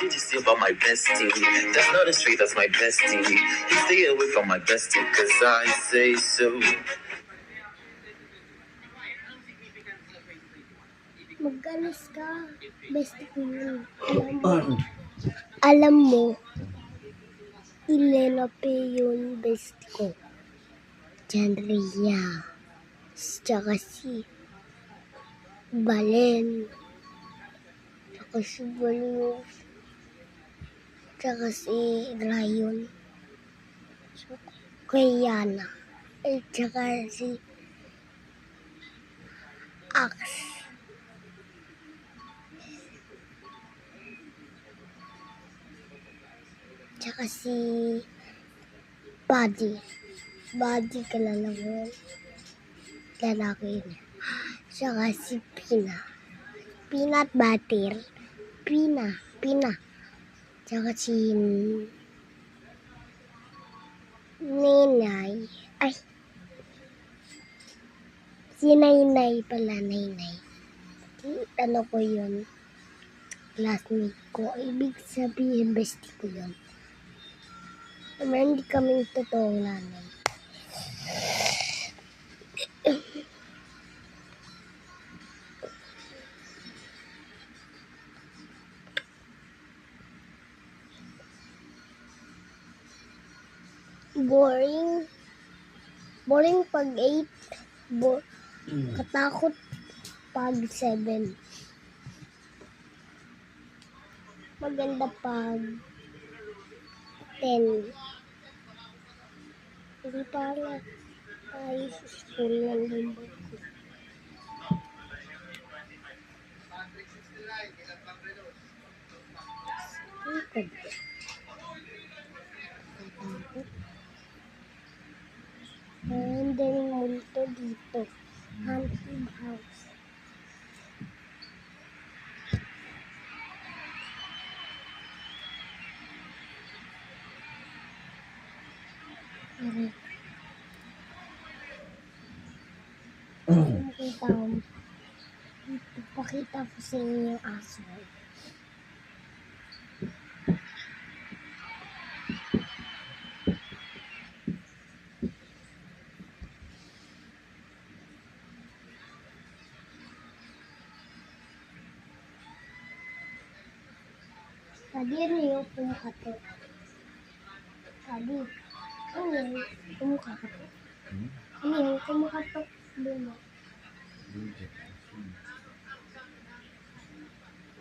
did you say about my bestie? That's not a street, that's my bestie. You stay away from my bestie, cause I say so. Mag-alis ka, best ko yun. Alam mo, Ilenape yun, best ko. Janria. Tsaka si Balen. Tsaka si Balio. Tsaka si Rayon. Kayana. At tsaka si Ax. Tsaka si Buddy. Buddy, kilala mo yun? Lalaki yun. Tsaka si Pina. Peanut butter. Pina. Tsaka si Ninay. Ay. Si Nainay pala, Nainay. Ano ko yun? Classmate ko. Ibig sabihin, bestie ko yun. Naman hindi kami totoong nanay. Boring pag 8. Katakot pag 7. Maganda pag 10. Hindi pala tayo sa school ng limbo ko. And then multo dito. Haunted house. Pakita ko sa inyo yung aso. Tadi rin yung pumukato. Tadi. Ano yung pumukato? Ano yung pumukato? Luma.